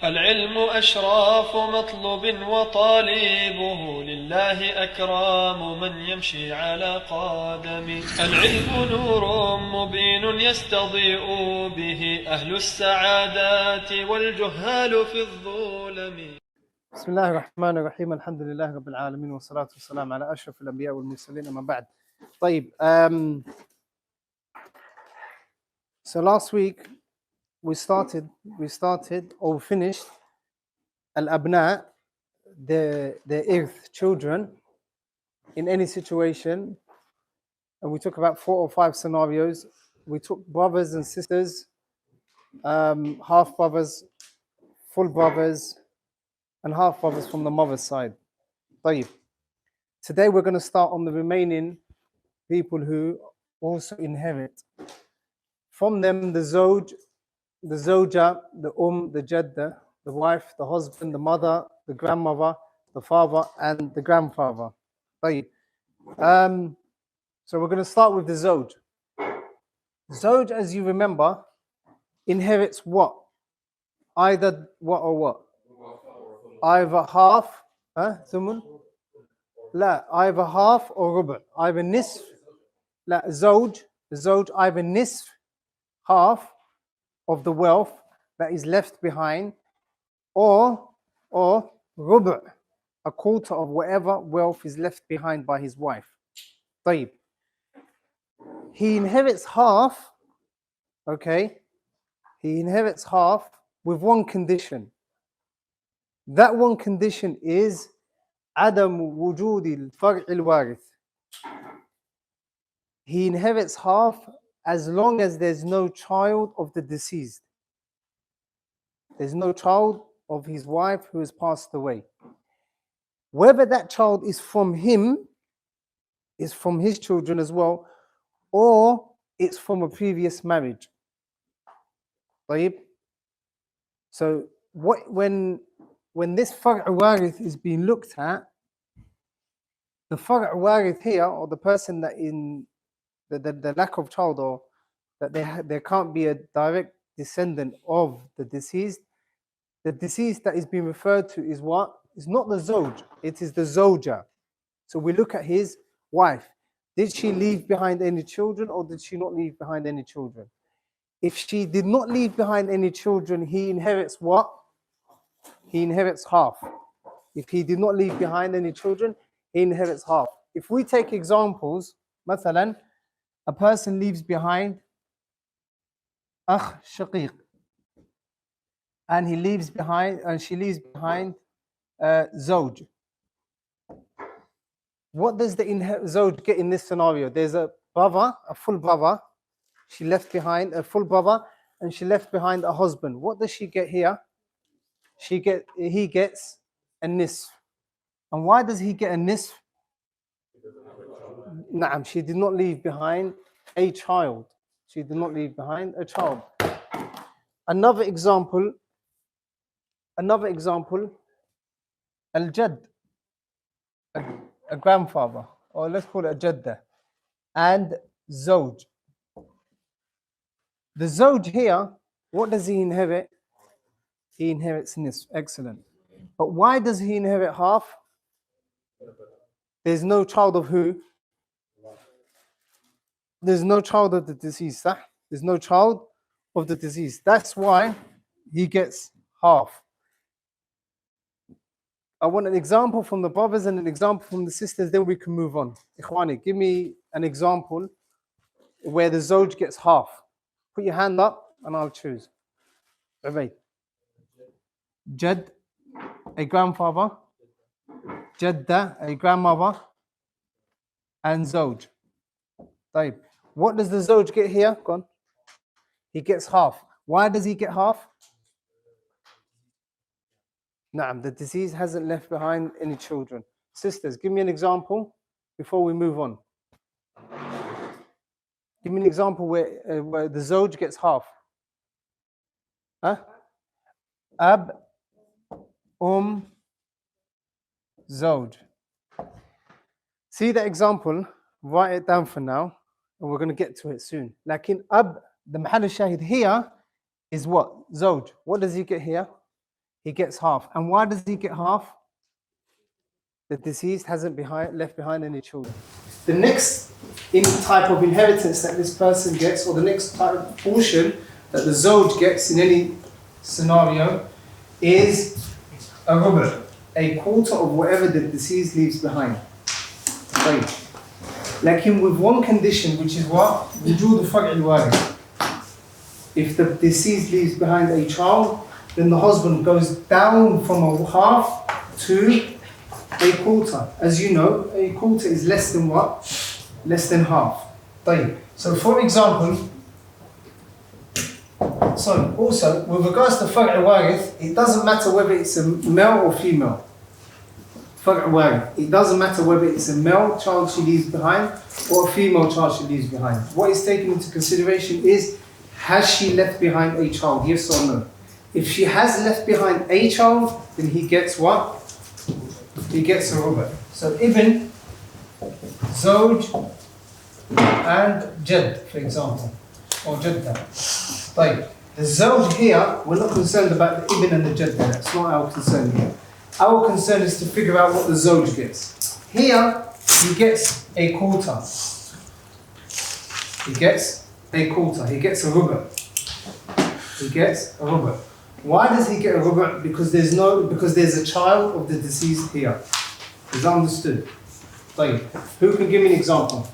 العلم أشراف مطلوب وطالبه لله أكرام من يمشي على قدم. العلم نور مبين يستضيء به أهل السعادات والجهال في الظلم. بسم الله الرحمن الرحيم. الحمد لله رب العالمين والصلاة والسلام على أشرف الأنبياء والمرسلين أما بعد. طيب, so last week we started or finished al-abna, the earth children in any situation, and we took about 4 or 5 scenarios. We took brothers and sisters, half brothers, full brothers, and half brothers from the mother's side. طيب. Today we're going to start on the remaining people who also inherit. From them, the zawj, the zawja, the the jadda, the wife, the husband, the mother, the grandmother, the father, and the grandfather. طيب. So we're going to start with the zawj. Zawj, as you remember, inherits what? Either what or what? Either half, ثمن? لا, either half or rubu'. Either nisf, لا, zawj, the zawj, either nisf, half of the wealth that is left behind, or rubu', a quarter of whatever wealth is left behind by his wife. طيب. He inherits half, okay? He inherits half with one condition. That one condition is عدم وجود الفرع الوارث. He inherits half as long as there's no child of the deceased. There's no child of his wife who has passed away. Whether that child is from him, is from his children as well, or it's from a previous marriage. طيب. So when this far'a warith is being looked at, the far'a warith here, or the person that in the lack of child, or that there can't be a direct descendant of the deceased that is being referred to is what? It's not the zawj, it is the zawja. So we look at his wife. Did she leave behind any children, or did she not leave behind any children? If she did not leave behind any children, he inherits what? He inherits half. If he did not leave behind any children, he inherits half. If we take examples, مثلا, a person leaves behind akh shaqiq, and she leaves behind zawj. What does the zawj get in this scenario? There's a brother, a full brother. She left behind a full brother, and she left behind a husband. What does she get here? He gets a nisf. And why does he get a nisf? Naam, she did not leave behind a child. She did not leave behind a child. Another example, al-jadd, a grandfather, or let's call it a jadda, and zawj. The zawj here, what does he inherit? He inherits nisf. Excellent. But why does he inherit half? There's no child of who? There's no child of the deceased. There's no child of the deceased. That's why he gets half. I want an example from the brothers and an example from the sisters, then we can move on. Ikhwani, give me an example where the zawj gets half. Put your hand up and I'll choose. Ubayd. Jad, a grandfather. Jadda, a grandmother. And zawj. طيب. What does the zawj get here? Go on. He gets half. Why does he get half? Naam, the deceased hasn't left behind any children. Sisters, give me an example before we move on. Give me an example where the zawj gets half. Ab, zawj. See that example? Write it down for now, and we're going to get to it soon. Lakin ab, the mahal shahid here is what? Zawj. What does he get here? he gets half. And why does he get half? The deceased hasn't left behind any children. The next type of inheritance that this person gets, or the next type of portion that the Zawj gets in any scenario, is a rubu', a quarter of whatever the deceased leaves behind. Right. Like him with one condition, which is what? Wujud al-far' al-warith. If the deceased leaves behind a child, then the husband goes down from a half to a quarter. As you know, a quarter is less than what? Less than half. So for example, also with regards to far' al-warith, it doesn't matter whether it's a male or female. Far' al-warith, it doesn't matter whether it's a male child she leaves behind or a female child she leaves behind. What is taken into consideration is, has she left behind a child, yes or no? If she has left behind a child, then he gets what? He gets a rubu'. So Ibn, Zawj and Jad, for example, or Jadda. The Zawj here, we're not concerned about the Ibn and the Jadda. That's not our concern here. Our concern is to figure out what the Zawj gets. Here, he gets a quarter. He gets a quarter. He gets a rubu'. He gets a rubu'. Why does he get a rubu'? Because there's a child of the deceased here. Is that understood? Who can give me an example?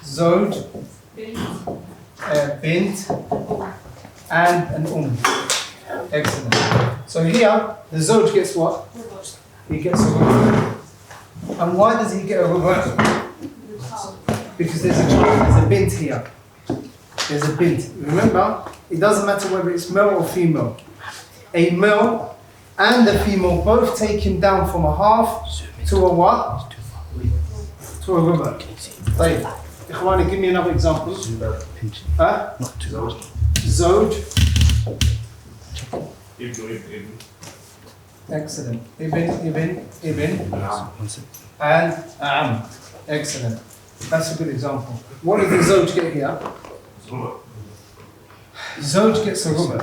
Zawj, bint, and an Excellent. So here, the Zawj gets what? He gets a rubu'. And why does he get a rubu'? Because there's a child, there's a bint here. There's a bint. Remember, it doesn't matter whether it's male or female. A male and a female both take him down from a half to a what? To a rubu'. Ikhwani, give me another example. Zawj. Excellent. Ibn. And Am. Excellent. That's a good example. What does the Zawj get here? Zawj gets a rubu'.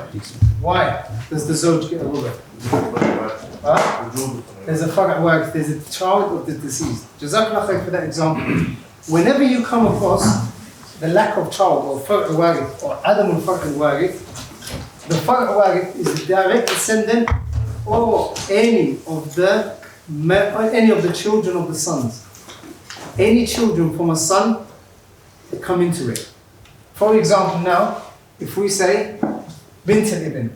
Why does the Zawj get a rubu'? There's a far' al-warith, there's a child of the deceased. Jazakallah khair for that example. Whenever you come across the lack of child, or far' al-warith, or adam al-far' al-warith, the far' al-warith is the direct descendant or any of the children of the sons. Any children from a son come into it. For example, now, if we say bint al-ibn,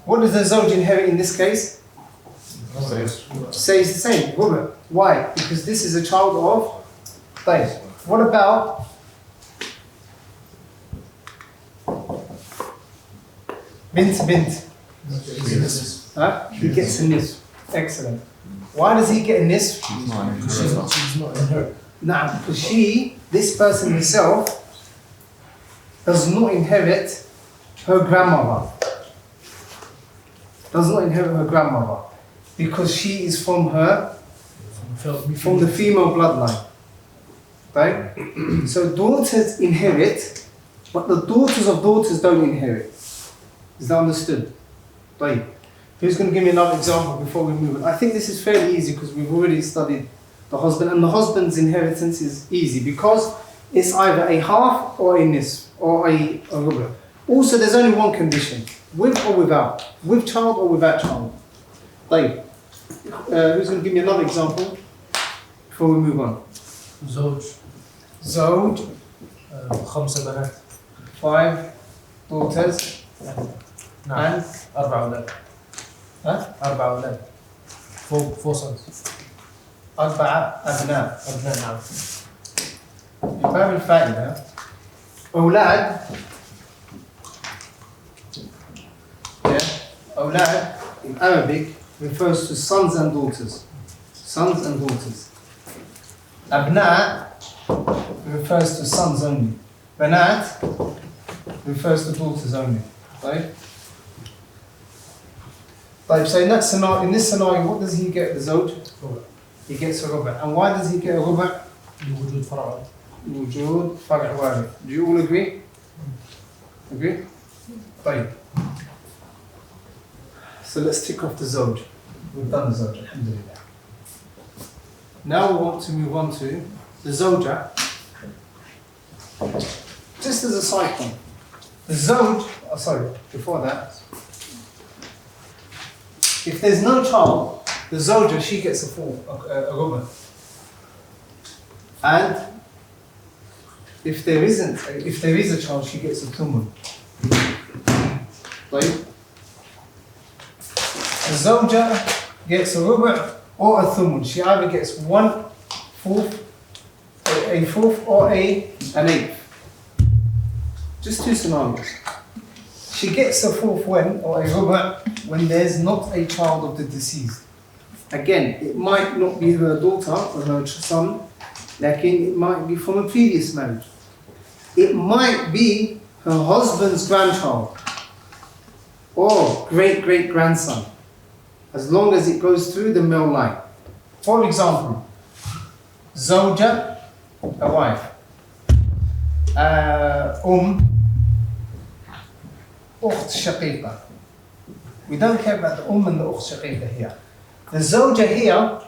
what does the Zawj inherit in this case? Says the same, rubu'. Why? Because this is a child of Tayyib. What about bint? He gets a nisf. Excellent. Why does he get a nisf? She's not inherit. Nah, because this person herself, does not inherit her grandmother. Does not inherit her grandmother. Because she is from the female bloodline. Right? So daughters inherit, but the daughters of daughters don't inherit. Is that understood? Right. Who's going to give me another example before we move on? I think this is fairly easy because we've already studied the husband, and the husband's inheritance is easy because it's either a half or a nisf or a rubu'. Also, there's only one condition: with or without, with child or without child. Like, who's going to give me another example before we move on? Zawj. 5 بنات. 5 daughters. And 4 أولاد. 4 أولاد. 4 sons. 4 أبناء. نعم. باب الفائدة أولاد in Arabic refers to sons and daughters. Sons and daughters. Abna refers to sons only. Banat refers to daughters only. Right? So in this scenario, what does he get, the Zawj? He gets a rubu'. And why does he get a rubu'? لوجود فرع. وجود فرع وارث. Do you all agree? Agree? طيب. So let's tick off the Zawj. We've done the Zawj, alhamdulillah. Now we want to move on to the Zawja. Just as a side point, the Zawj, before that, if there's no child, the Zawja, she gets a ruba. And if there is a child, she gets a thumun. Right? The Zawja gets a ruba or a thumun. She either gets 1/4, a fourth, or an eighth. Just two scenarios. She gets a fourth or a ruba when there's not a child of the deceased. Again, it might not be her daughter or her son, like it might be from a previous marriage. It might be her husband's grandchild or great-great-grandson, as long as it goes through the male line. For example, Zawja, a wife, Ukht Shaqiqa. We don't care about the and the Ukht Shaqiqa here. The Zawja here,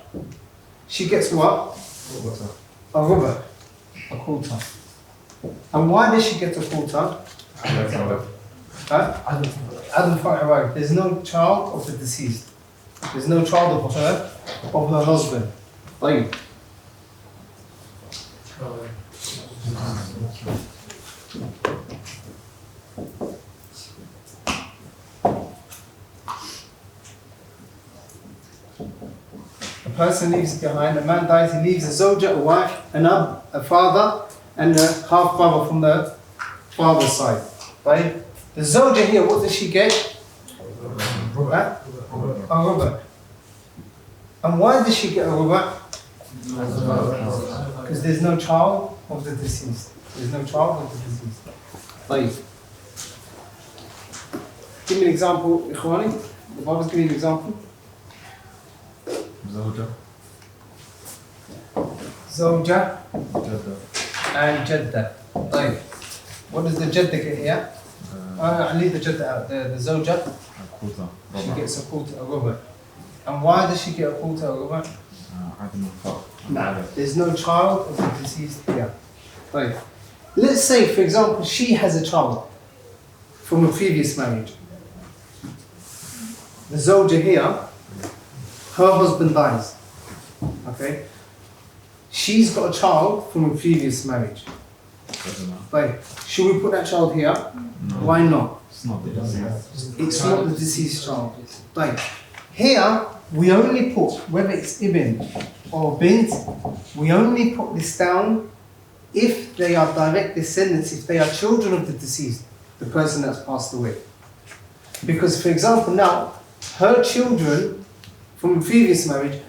she gets what? A ruba, a quarter. And why does she get a quarter? There's no child of the deceased. There's no child of her husband. Like. A person leaves behind, a man dies, he leaves a Zawja, a wife, an ab, a father, and a half brother from the father's side. Right? The Zawja here, what does she get? A ruba. And why does she get a ruba? Because there's no child of the deceased. There's no child of the deceased. Right. Give me an example, Ikhwani. The Bible's giving an example. Zawja and Jadda. Right. What does the Jadda get here? I leave the Jadda out. The Zawja, she gets a quarter, a ruba. And why does she get a quarter, a ruba? There's no child of the deceased here. Right. Let's say, for example, she has a child from a previous marriage. The Zawja here, her husband dies. Okay? She's got a child from a previous marriage. Right. Should we put that child here? No. Why not? It's not the deceased child. Right. Here, we only put, whether it's Ibn or Bint, we only put this down if they are direct descendants, if they are children of the deceased, the person that's passed away. Because, for example, now, her children from a previous marriage,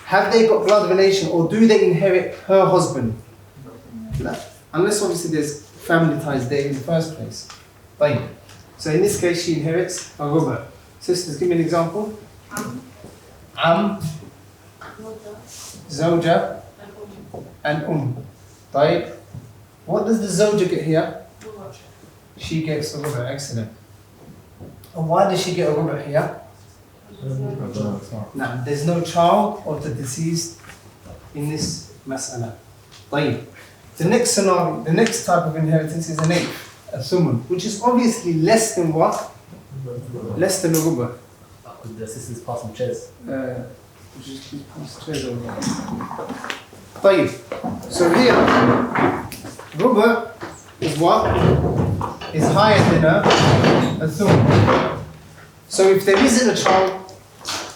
have they got blood relation or do they inherit her husband? No. Unless obviously there's family ties there in the first place. Right. So in this case, she inherits a ruba. Sisters, give me an example. Zawja, and Right. What does the Zawja get here? She gets a ruba. Excellent. And why does she get a ruba here? Now, there's no child of the deceased in this mas'ala. Right. The next scenario, the next type of inheritance is an eighth, a thumun, which is obviously less than what? Less than a ruba. Could the sisters pass some chairs? Just pass chairs over. Right. So here, ruba is what? Is higher than a thumun. So if there isn't a child,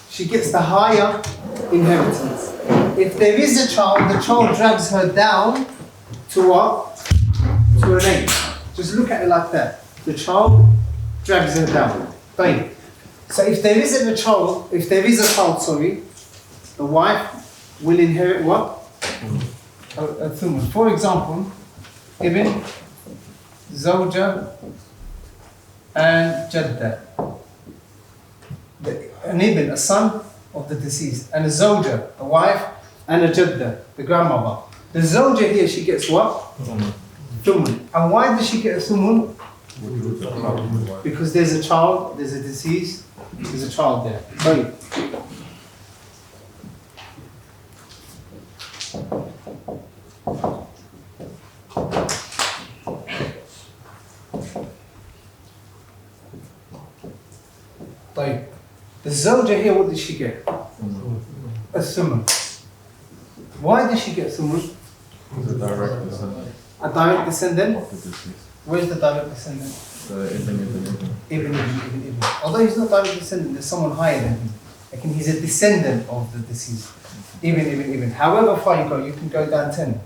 she gets the higher inheritance. If there is a child, the child drags her down to what? To an eighth. Just look at it like that. The child drags her down. Right. So if there isn't a child, the wife will inherit what? A thumun. For example, Ibn, Zawja, and Jadda. An Ibn, a son of the deceased, and a Zawja, a wife, and a Jadda, the grandmother. The Zawja here, she gets what? Thumun. And why does she get a thumun? Because there's a child, there's a deceased, There's a child there. Right. Right. The Zawja here, what did she get? A suman. Why did she get suman? The direct descendant. A direct descendant? Of the deceased. Where's the direct descendant? Ibn. Although he's not direct descendant, there's someone higher than him. Like he's a descendant of the deceased. Ibn. However far you can go down 10.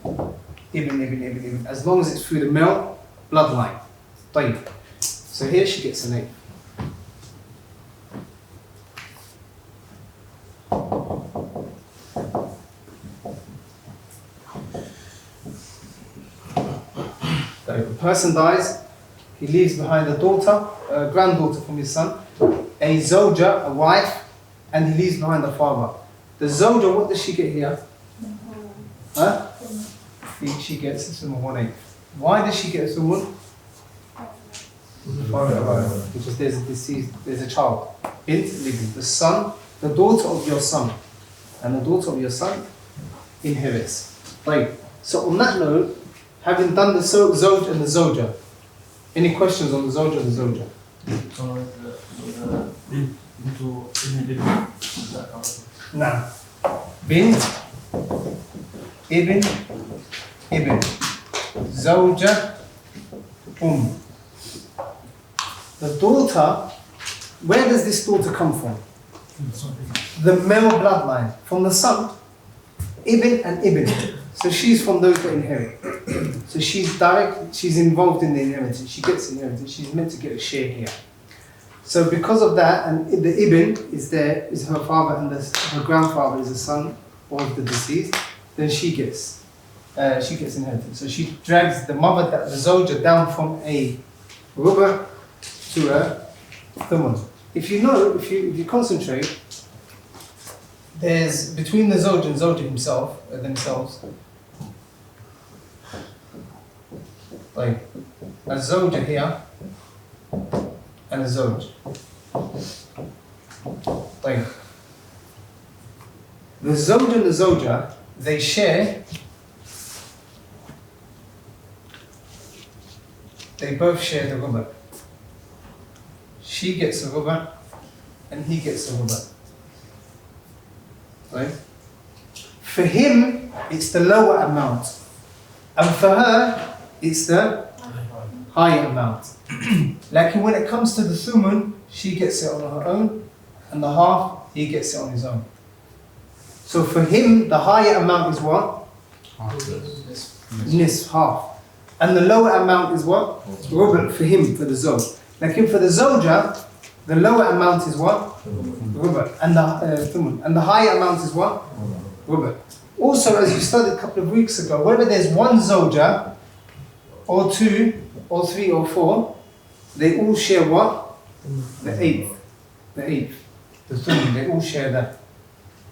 Ibn. As long as it's through the male bloodline. طيب. So here she gets an 8. So if a person dies, he leaves behind a daughter, a granddaughter from his son, a zawja, a wife, and he leaves behind a father. The zawja, what does she get here? Huh? She gets a sumun 1/8. Why does she get a sumun? Because there's a deceased, there's a child. Bint living, the son, the daughter of your son, and the daughter of your son inherits. Right. So on that note, having done the zawj and the zawja, any questions on the zawj and the zawja? Now, bint, ibn, zawja, The daughter, where does this daughter come from? The male bloodline, from the son, ibn and ibn. So she's from those that inherit. So she's involved in the inheritance. She gets inheritance. She's meant to get a share here. So because of that, and the ibn is her father, and her grandfather is the son of the deceased, then she gets inheritance. So she drags the mother, the zawja, down from a ruba to a thumun. If you if you concentrate, there's between the zawj and zawja themselves, like a zawja here and a zawj. Like the zawj and the zawja, they both share the ruba. She gets a ruba and he gets a ruba. Right? For him, it's the lower amount. And for her, it's the higher amount. Like when it comes to the thumun, she gets it on her own, and the half, he gets it on his own. So for him, the higher amount is what? Nisf, half. And the lower amount is what? Ruba for him, for the zawj. Like for the zawja, the lower amount is what? Ruba. And the thumun. And the higher amount is what? Ruba. Also, as you studied a couple of weeks ago, whether there's one zawja, or 2, or 3, or 4, they all share what? The eighth. The thumun, they all share that.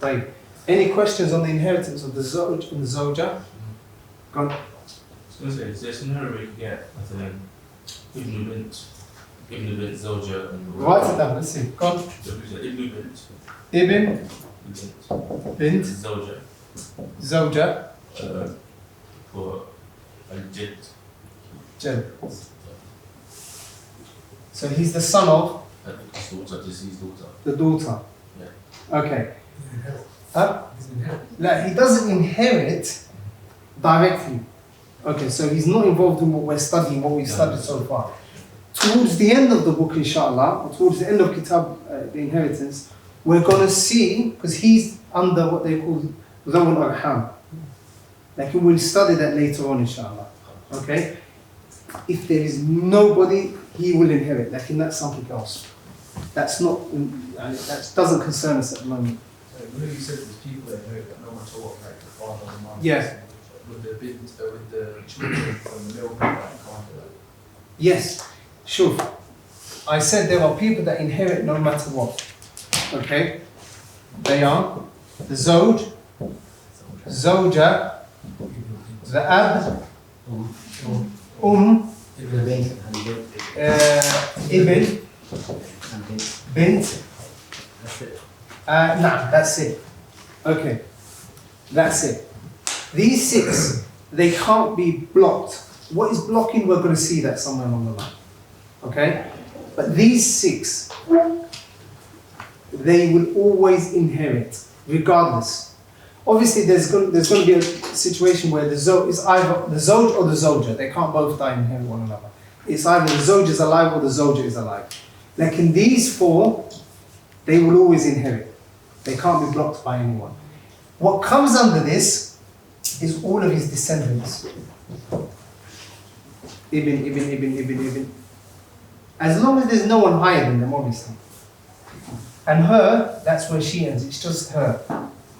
Right. Any questions on the inheritance of the zawj and the zawja? Go on. So there's a scenario where you get Ibn bint Zawja and Write it down, let's see. Go on. Ibn bint Zawja for Al-Jid. Jed. So he's the son of Deceased daughter. the daughter. Yeah. Okay. Like he doesn't inherit directly. Okay, so he's not involved in what we're studying, what we've studied so far. Towards the end of the book, inshallah, or towards the end of Kitab, the Inheritance, we're going to see, because he's under what they call Zawul Arham. Like we'll study that later on, inshallah. Okay? If there is nobody, he will inherit. Like that's something else. That's not, that doesn't concern us at the moment. So when you said there's people that inherit no matter what, like the father and the mother. Yeah. With the children from the middle that come after that. Yes, sure. I said there are people that inherit no matter what. Okay? They are the zawj, zawja, the ab, ibn, bint, That's it. No, that's it. Okay, that's it. These 6, they can't be blocked. What is blocking? We're going to see that somewhere along the line. Okay? But these 6, they will always inherit, regardless. Obviously, there's going to be a situation where it's either the Zawj or the Zawja. They can't both die and inherit one another. It's either the Zawj is alive or the Zawja is alive. Like in these 4, they will always inherit. They can't be blocked by anyone. What comes under this is all of his descendants. Ibn. As long as there's no one higher than them, obviously. And her, that's where she ends. It's just her,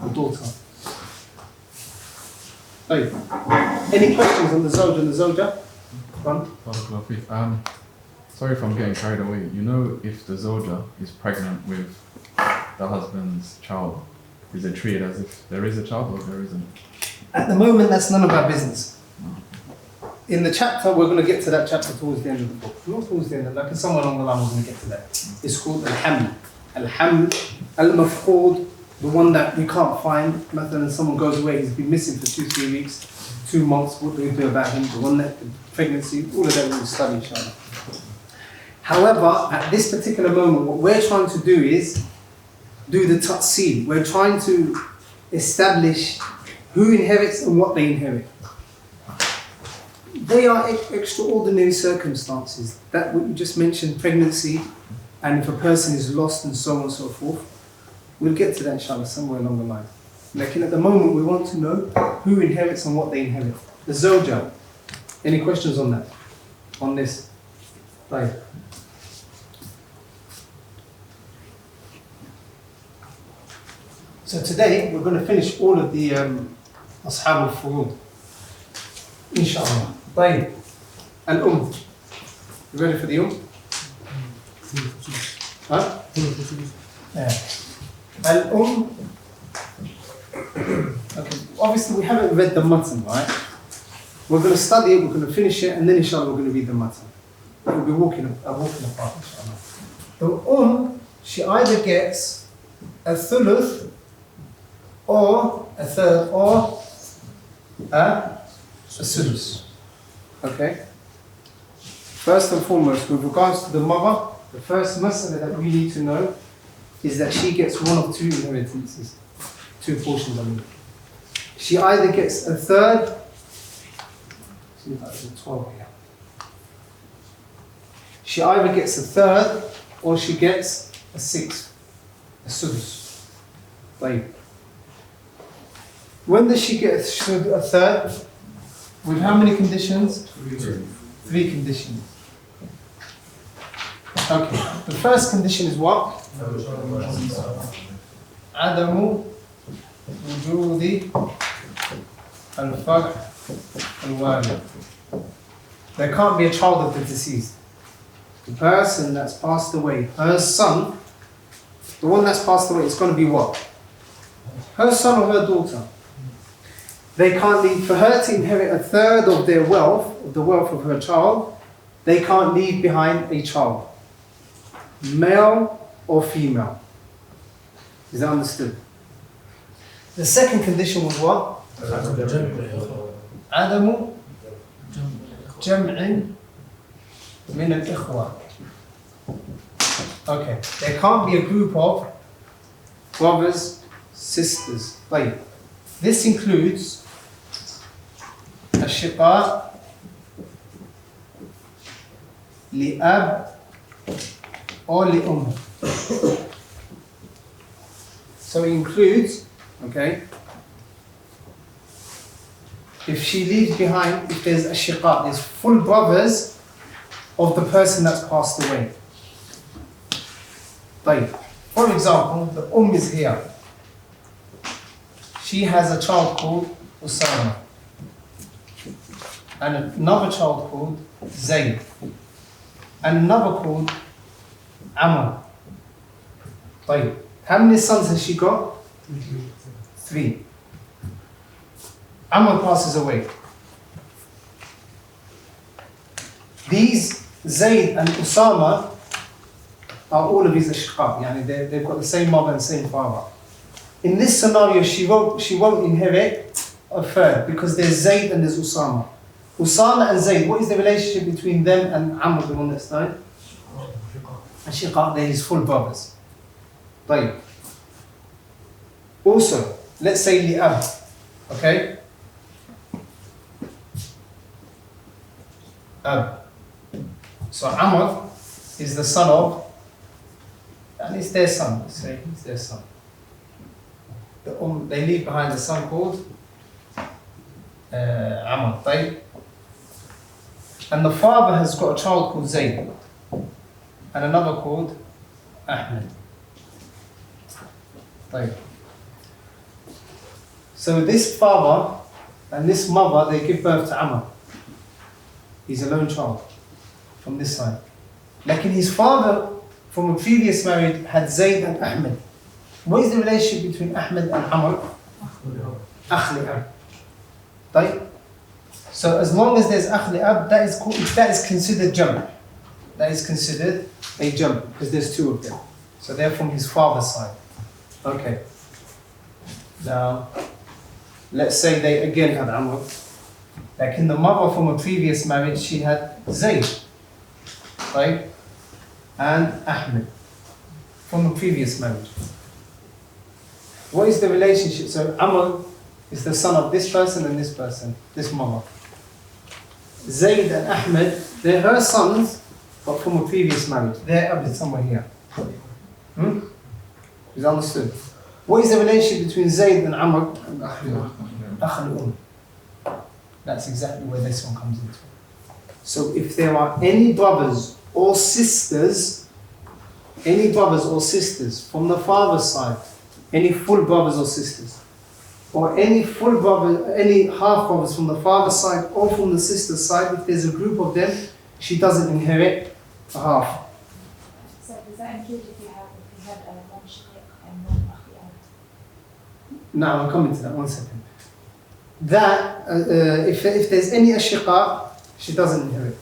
the daughter. Hey. Any questions on the Zawj and the Zawja? Sorry if I'm getting carried away. You know, if the Zawja is pregnant with the husband's child, is it treated as if there is a child or there isn't? At the moment, that's none of our business. In the chapter, we're going to get to that chapter towards the end of the book. Not towards the end, like somewhere along the line, we're going to get to that. It's called Al-Haml. Al-Haml, Al-Mafqood, the one that we can't find. Mathalan, someone goes away, he's been missing for 2-3 weeks, 2 months, what do we do about him? The one that, the pregnancy, all of that we'll study, inshallah. However, at this particular moment, what we're trying to do is do the ta'sil. We're trying to establish who inherits and what they inherit. They are extraordinary circumstances. That what you just mentioned, pregnancy, and if a person is lost and so on and so forth. We'll get to that inshallah somewhere along the line. Like at the moment we want to know who inherits and what they inherit. The Zawja. Any questions on that? On this? Right. So today we're going to finish all of the Ashab al-Furud. Inshallah. Right. Al-Um. You ready for the Huh? Yeah. Al-Um. Okay. Obviously we haven't read the matan, right? We're going to study it, we're going to finish it, and then inshallah we're going to read the matan. We'll be walking apart, inshallah. The she either gets a thuluth, or a third, or a sudus. Okay? First and foremost, with regards to the mother, the first mas'ala that we need to know is that she gets one of 2 inheritances. 2 portions, I mean. She either gets a third, see that is 12 here. She either gets a third, or she gets a 6th, a sudus. Like, when does she get a third? With how many conditions? 3 conditions. Okay. The first condition is what? Adamu wujudi al-farh al-walid. There can't be a child of the deceased. The person that's passed away, her son, the one that's passed away, is going to be what? Her son or her daughter. They can't leave, for her to inherit a third of their wealth, of the wealth of her child, they can't leave behind a child. Male or female. Is that understood? The second condition was what? Adamu jam'in min al-ikhwa. Okay, there can't be a group of brothers, sisters. Like, this includes الشقاء لأب or لأم. So it includes, okay, if she leaves behind, if there's a shiqa, there's full brothers of the person that's passed away. Like, for example, the is here. She has a child called Usama and another child called Zayd and another called Amr. Like, how many sons has she got? 3. Amr passes away. These Zayd and Usama, are all of his ashqa, yani they've got the same mother and same father. In this scenario, she won't inherit a third because there's Zayd and there's Usama. Usama and Zayd, what is the relationship between them and Amr, the one that's died? Ashiqa, they're his full brothers. Right. Also, let's say li'ab, okay? Ab. So Amr is the son of, and it's their son, let's say, he's their son. They leave behind a son called Amr, right? And the father has got a child called Zayd and another called Ahmed. Right. So this father and this mother, they give birth to Amr. He's a lone child from this side. Like his father from a previous marriage had Zayd and Ahmed. What is the relationship between Ahmed and Amr? Akh li'ab. Right? So as long as there's akh li'ab, that is considered jam'. That is considered a jam' because there's two of them. So they're from his father's side. Okay. Now, let's say they again had Amr. Like in the mother from a previous marriage, she had Zayd, right? And Ahmed from a previous marriage. What is the relationship? So Amr is the son of this person and this person, this mother. Zayd and Ahmed, they're her sons, but from a previous marriage. They're up somewhere here. Is understood? What is the relationship between Zayd and Amr and Ahmed? That's exactly where this one comes into. So if there are any brothers or sisters from the father's side, any full brothers or sisters, or any full brother, any half brothers from the father's side or from the sister's side, if there's a group of them, she doesn't inherit a half. So does that include if you had one shaqiq and one akh? Now I'm coming to that, 1 second. That, if there's any ashiqa, she doesn't inherit.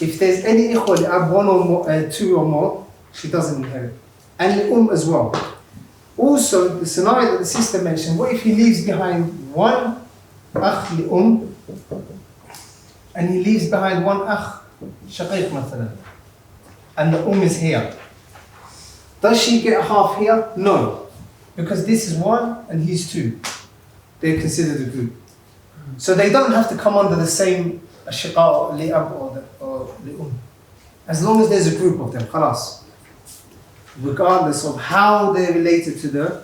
If there's any ikhwa li'ab, one or more, two or more, she doesn't inherit. And as well. Also, the scenario that the sister mentioned, what if he leaves behind one akh li'um, and he leaves behind one akh shaqiq mathalan, and the is here. Does she get a half here? No. Because this is one and he's two. They're considered a group. So they don't have to come under the same ashiqa or li'ab or li'um. As long as there's a group of them, khalas. Regardless of how they're related to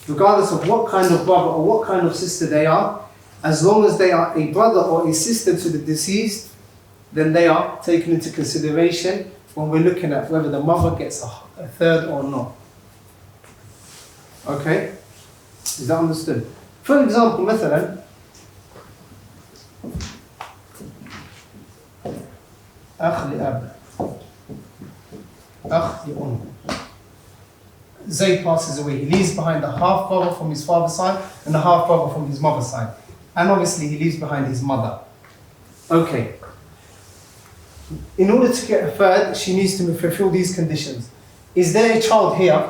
regardless of what kind of brother or what kind of sister they are, as long as they are a brother or a sister to the deceased, then they are taken into consideration when we're looking at whether the mother gets a third or not. Okay? Is that understood? For example, مثلا أخ لأب أخ لأم. Zayd passes away. He leaves behind the half brother from his father's side and the half brother from his mother's side. And obviously he leaves behind his mother. Okay. In order to get a third, she needs to fulfill these conditions. Is there a child here?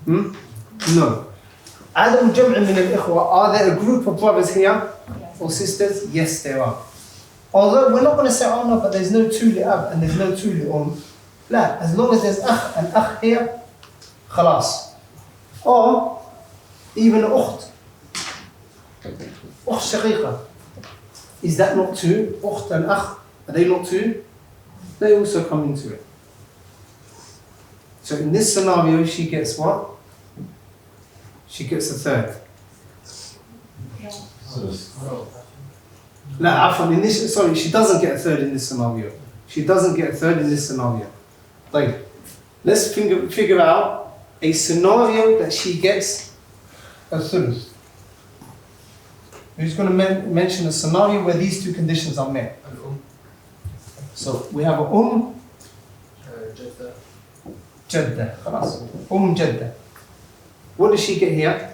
No. Adam Jam'a min al-ikhwa, are there a group of brothers here or sisters? Yes, there are. Although we're not going to say, oh no, but there's no two li'ab and there's no two li'um. La, as long as there's akh and akh here, khalas. Or even ukht. Ukht shaqiqa. Is that not two? Ukht and akh, are they not two? They also come into it. So in this scenario, she gets what? She gets a third. She doesn't get a third in this scenario. She doesn't get a third in this scenario. Like, let's figure out a scenario that she gets a thuluth. Who's going to mention a scenario where these two conditions are met? So we have a Jadda. خلاص. Jadda. What does she get here?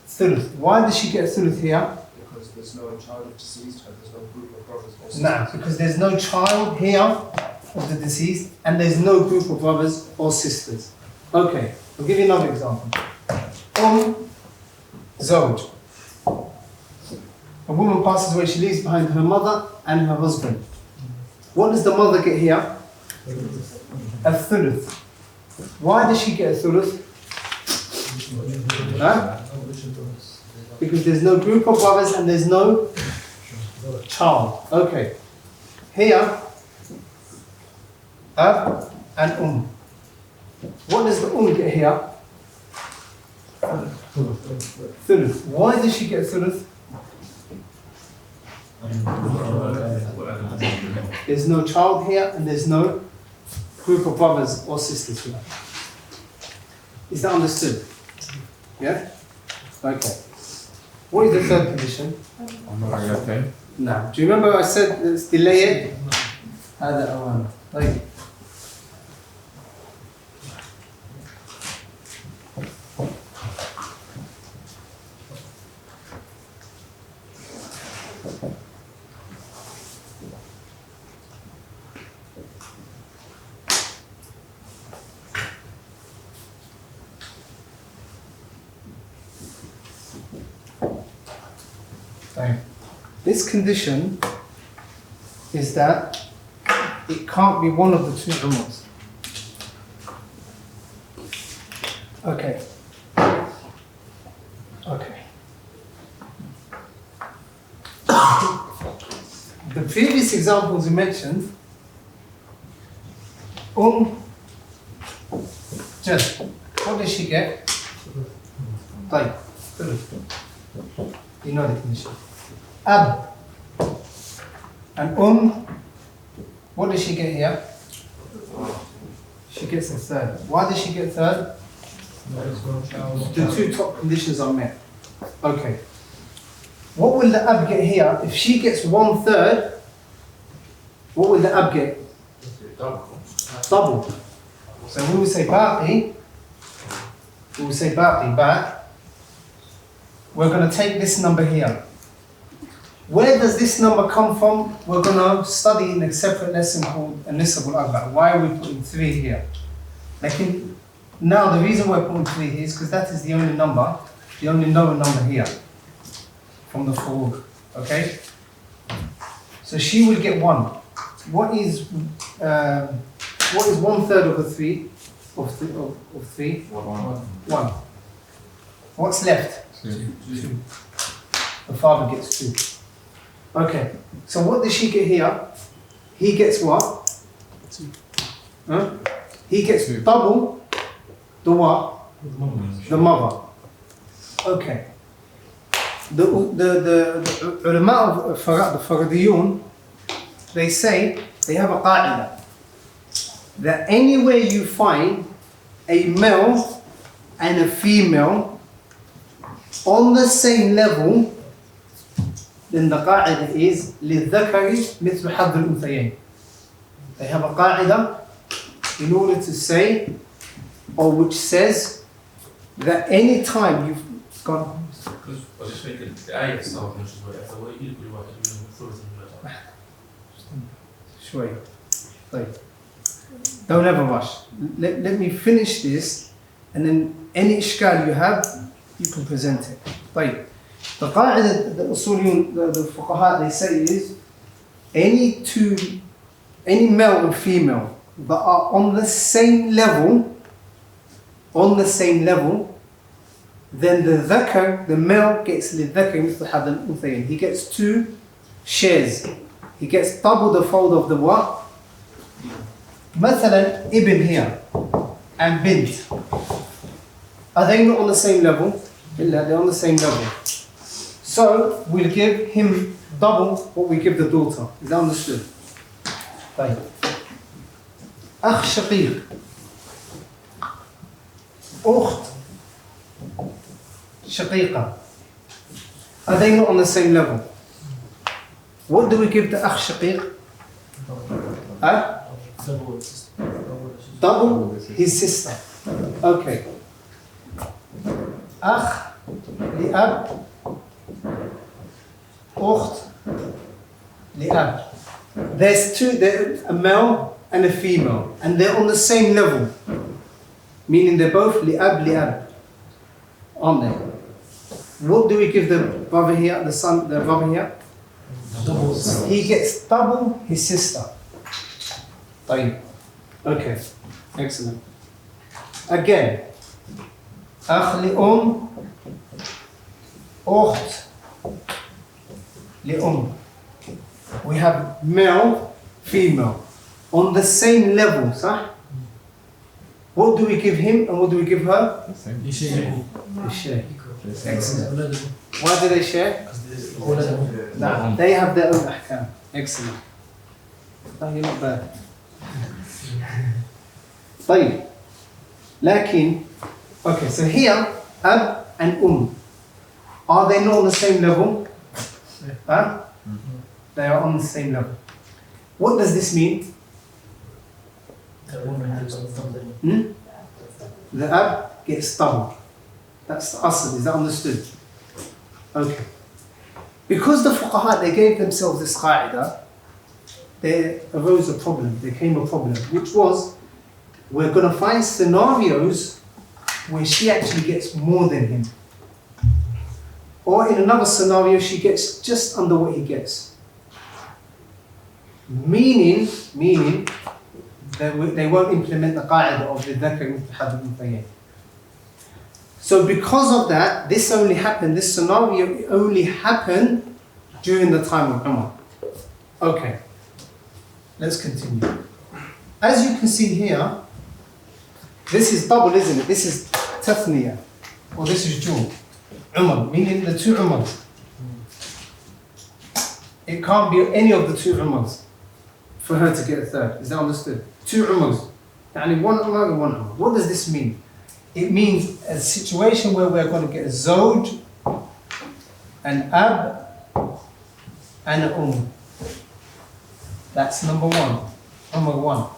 Thuluth. Why does she get a thuluth here? Because there's no child of deceased and there's no group of brothers or sisters. Nah, because there's no child here of the deceased, and there's no group of brothers or sisters. Okay, I'll give you another example. Zawj. A woman passes away, she leaves behind her mother and her husband. What does the mother get here? A thuluth. Why does she get a thuluth? Huh? Because there's no group of brothers and there's no child. Okay. Here, Ab and What does the get here? Thuluth. Why does she get thuluth? There's no child here and there's no group of brothers or sisters here. Is that understood? Yeah? Okay. What is the third condition? No. Do you remember I said let's delay it? هذا أوان. طيب. This condition is that it can't be one of the two Umars. Okay. Okay. The previous examples you mentioned, just what does she get? طيب. You know the condition. Ab and what does she get here? She gets a third. Why does she get third? The two top conditions are met. Okay. What will the ab get here? If she gets 1/3, what will the ab get? Double. So we will say baqi. We will say baqi back. We're going to take this number here. Where does this number come from? We're going to study in a separate lesson called An-Nisab al-Arba'. Why are we putting 3 here? Now the reason we're putting 3 here is because that is the only number, the only known number here from the furud. Okay? So she will get 1. What is 1/3 of the 3? Of 3? 1. What's left? 2. The father gets 2. Okay, so what does she get here? He gets what? 2. Huh? He gets double the what? The mother. Okay. The ulama of the Faradiyun, they say, they have a qa'ida that anywhere you find a male and a female on the same level, then the qa'ida is لِلذَّكَرِ مِثْلُ حَظِّ الْأُنْثَيَيْنِ. They have a qa'ida in order to say, or which says, that any time you've gone. I was just thinking, the ayah itself mentions whatever way you could work it Sure. Don't ever rush. Let me finish this, and then any ishkal you have, you can present it. طيب. The qa'ida, the usuliyun, the fuqaha, they say is any male and female that are on the same level, then the dhakar, the male gets lidhakar mithlu hadd al-unthayayn. He gets 2 shares. He gets double the fold of the what? Mathalan, ibn here and bint. Are they not on the same level? They're on the same level. So we'll give him double what we give the daughter. Is that understood? Right. Akh shaqiq. Ukht shaqiqa. Are they not on the same level? What do we give the akh shaqiq? Double his sister. Okay. Akh li'ab. Ukht li'ab. There's a male and a female, and they're on the same level, meaning they're both li'ab, aren't they? What do we give the brother here, the brother here? He gets double his sister. Okay, excellent. Again, أخ لأم أخت لأم. We have male, female on the same level, صح? What do we give him and what do we give her? The same. They share. Excellent. أولادهم. Why do they share? أولادهم. Nah, they have their own ahkam. Excellent. No, you're not bad. طيب. لكن, okay, so here, ab and are they not on the same level? Huh? They are on the same level. What does this mean? The woman has something. The ab gets double. That's the asl. Is that understood? Okay. Because the fuqaha, they gave themselves this qaida, there arose a problem. There came a problem, which was, we're going to find scenarios where she actually gets more than him. Or in another scenario, she gets just under what he gets. Meaning, they won't implement the qaida of the dhakar mithlu hadh al-unthayayn. So because of that, this scenario only happened during the time of Umar. Okay, let's continue. As you can see here, this is double, isn't it? This is tathniya, or this is jum. Umar, meaning the two Umars. It can't be any of the two Umars for her to get a third. Is that understood? Two Umars. Yani one Umar and one Umar. What does this mean? It means a situation where we're going to get a zawj, an ab, and an That's number one. Number one.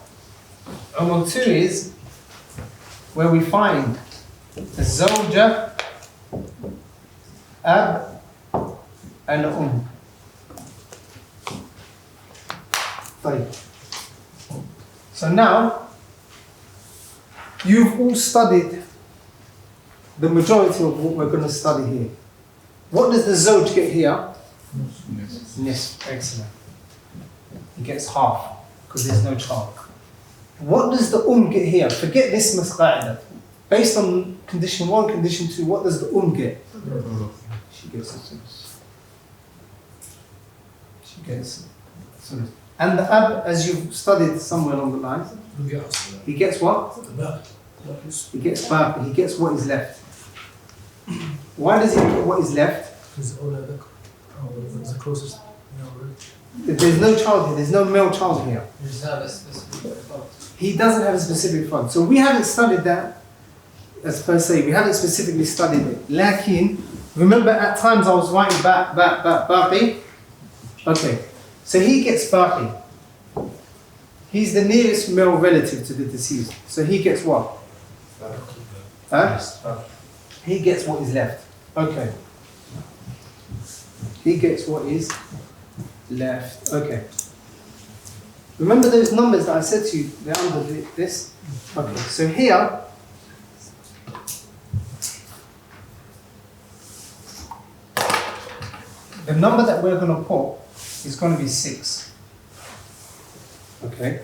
Number two is where we find a zawja, ab, and Fine. So now, you've all studied the majority of what we're going to study here. What does the zawj get here? Yes, excellent. He gets half, because there's no child. What does the get here? Forget this masqa'ida. Based on condition 1, condition 2, what does the get? She gets it. She gets it. And the ab, as you've studied somewhere along the line, he gets what? He gets baqi, he gets what is left. Why does he get what is left? Because the closest. There's no child here, there's no male child here. You just have a specific fund. He doesn't have a specific fund. So we haven't studied that as per se, we haven't specifically studied it. Lakin, remember at times I was writing baqi. Okay, so he gets baqi. He's the nearest male relative to the deceased. So he gets what? Huh? He gets what is left. Okay. He gets what is left. Okay. Remember those numbers that I said to you? They're under this. Okay. So here, the number that we're going to put is going to be 6. Okay.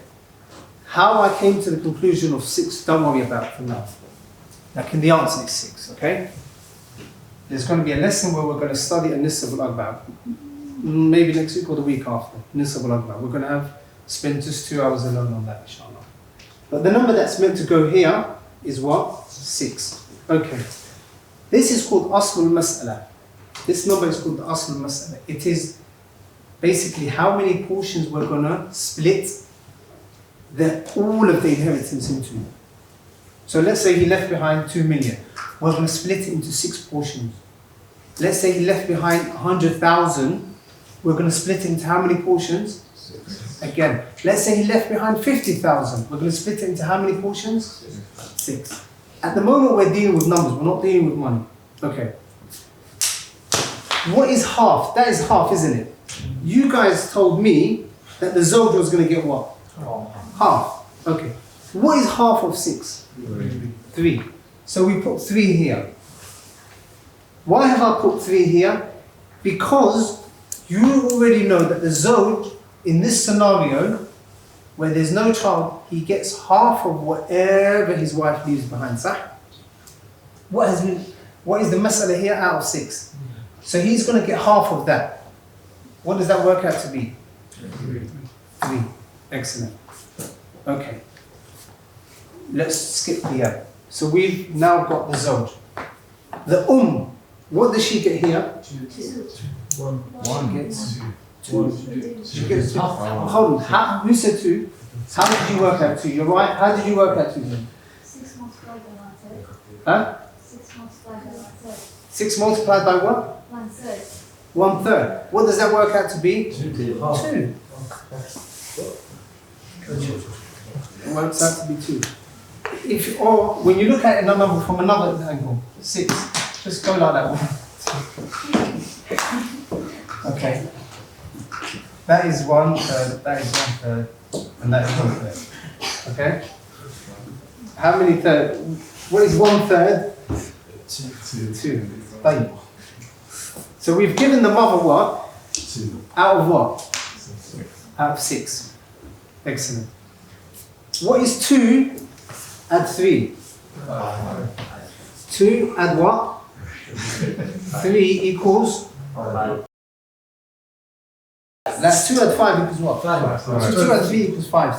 How I came to the conclusion of 6, don't worry about it for now. Like the answer is 6, okay? There's going to be a lesson where we're going to study a nisab al-akbar. Maybe next week or the week after, nisab al-akbar. We're going to spend just 2 hours alone on that, inshallah. But the number that's meant to go here is what? 6. Okay. This is called asl al-mas'ala. This number is called the asl al-mas'ala. It is basically how many portions we're going to split all of the inheritance into. So let's say he left behind 2 million. We're going to split it into 6 portions. Let's say he left behind 100,000. We're going to split it into how many portions? 6. Again, let's say he left behind 50,000. We're going to split it into how many portions? 6. At the moment we're dealing with numbers. We're not dealing with money. Okay. What is half? That is half, isn't it? You guys told me that the zawj was going to get what? Half. Okay. What is half of 6? 3. So we put 3 here. Why have I put 3 here? Because you already know that the Zawj, in this scenario, where there's no child, he gets half of whatever his wife leaves behind. Sah? What is the mas'ala here out of 6? So he's going to get half of that. What does that work out to be? 3. Excellent. Okay. Let's skip the So we've now got the Zawj. The what does she get here? 1. She gets 2. She gets 2. Hold on. Who said 2? How did you work out 2? You're right. How did you work out 2? 6 multiplied by 1/3. Huh? 6 multiplied by 1/3. 6 multiplied by what? 1/3. 1/3. What does that work out to be? 2. 2. It works out to be 2. Or when you look at a number from another angle, 6. Just go like that one. Okay. That is 1/3. That is 1/3. And that is 1/3. Okay? How many thirds? What is 1/3? 2. Right. So we've given the mother what? 2. Out of what? Out of 6. Excellent. What is 2 add 3? 2 add what? 3 equals? That's 2 add 5 equals what? 5. So 2 add 3 equals 5.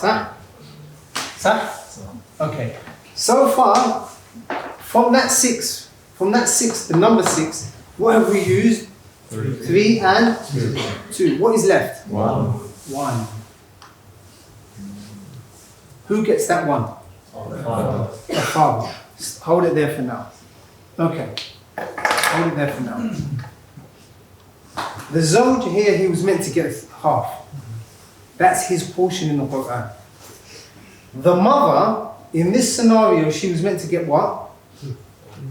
Sah? Okay. So far, from that 6, the number 6, what have we used? 3 and 2. What is left? 1. Who gets that 1? The father. Hold it there for now. Okay. Hold it there for now. The Zawj here, he was meant to get half. That's his portion in the Quran. The mother, in this scenario, she was meant to get what?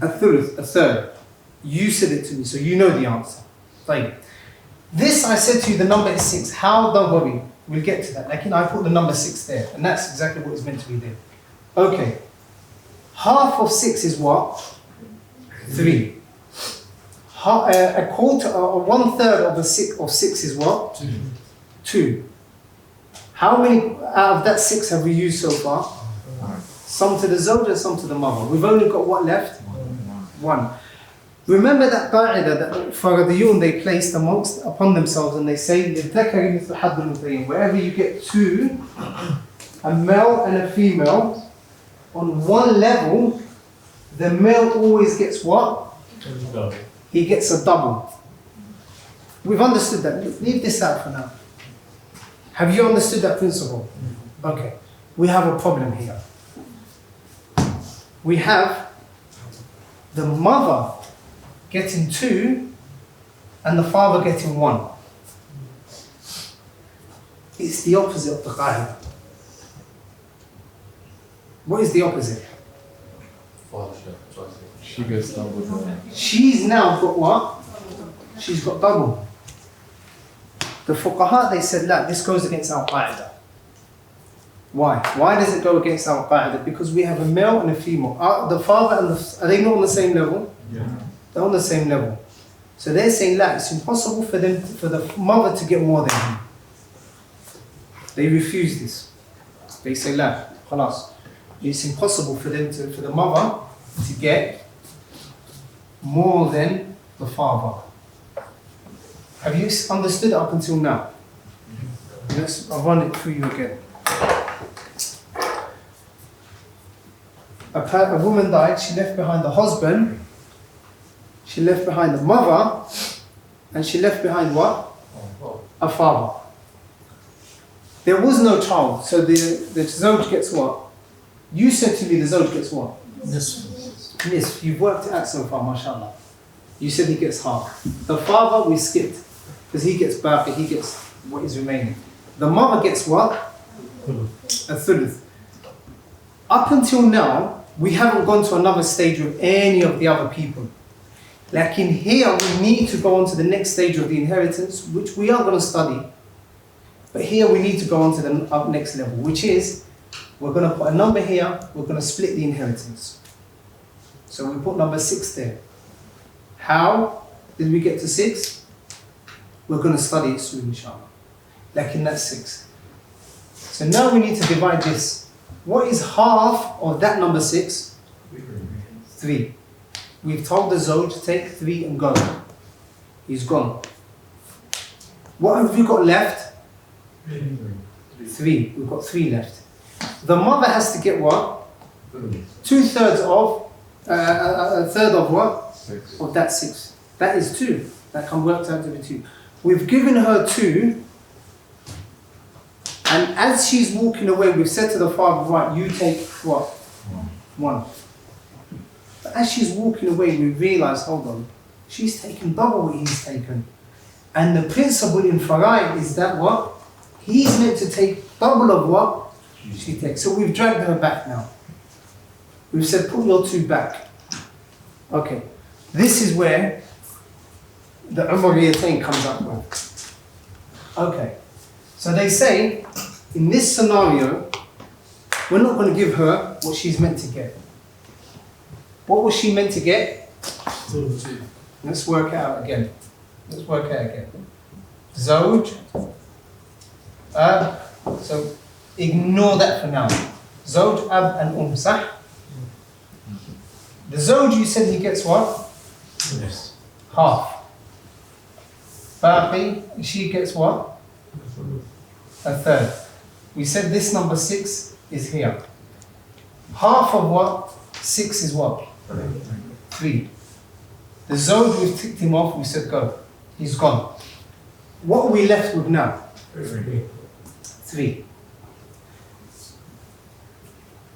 A third. You said it to me, so you know the answer. Like, this I said to you, the number is 6. How? Don't worry. We'll get to that. Like, I put the number 6 there, and that's exactly what is meant to be there. Okay. Half of 6 is what? 3. A quarter or 1/3 of 6 is what? 2. How many out of that 6 have we used so far? Some to the Zawj and some to the mother. We've only got what left? 1. Remember that qa'idah that Faradiyun they placed upon themselves, and they say, wherever you get 2, a male and a female, on one level, the male always gets what? He gets a double. We've understood that. Leave this out for now. Have you understood that principle? Okay. We have a problem here. We have the mother getting 2 and the father getting 1. It's the opposite of the qa'idah. What is the opposite? She gets double the... She's now got what? She's got double. The fuqaha, they said, "La, this goes against our qa'idah." Why? Why does it go against our qa'idah? Because we have a male and a female. The father and are they not on the same level? Yeah. They're on the same level. So they're saying, "La, it's impossible for the mother to get more than him." They refuse this. They say, "La, khalas. It's impossible for the mother to get more than the father." Have you understood it up until now? Yes, I'll run it through you again. A woman died, she left behind the husband, she left behind the mother, and she left behind what? A father. There was no child, so the Zawj gets what? You said to me the Zawj gets what? Yes, you've worked it out so far, mashallah. You said he gets half. The father we skipped, because he gets baqi, he gets what is remaining. The mother gets what? A thuluth. Up until now, we haven't gone to another stage with any of the other people. Like in here, we need to go on to the next stage of the inheritance, which we are going to study. But here we need to go on to the next level, which is We're going to put a number here, we're going to split the inheritance. So we put number 6 there. How did we get to 6? We're going to study it soon, inshallah. Lakin that's 6. So now we need to divide this. What is half of that number 6? 3. We've told the Zawj, take 3 and go. He's gone. What have you got left? 3. We've got 3 left. The mother has to get what? 2/3 of, a third of what? 6. Of that 6. That is 2. That can work out to be 2. We've given her 2. And as she's walking away, we've said to the father, right, you take what? 1. But as she's walking away, we realise, hold on, she's taken double what he's taken. And the principle in Fara'id is that what? He's meant to take double of what she takes. So we've dragged her back now. We've said, put your 2 back. Okay. This is where the Umariyatain comes up with. Okay. So they say, in this scenario, we're not going to give her what she's meant to get. What was she meant to get? 2. Let's work it out again. Zawj, Ab, so ignore that for now. Zawj, Ab and Sah. The Zawj, you said he gets what? Yes. Half. Baqi, she gets what? A third. We said this number 6 is here. Half of what? 6 is what? 3. The Zawj, we've ticked him off, we said go. He's gone. What are we left with now? 3.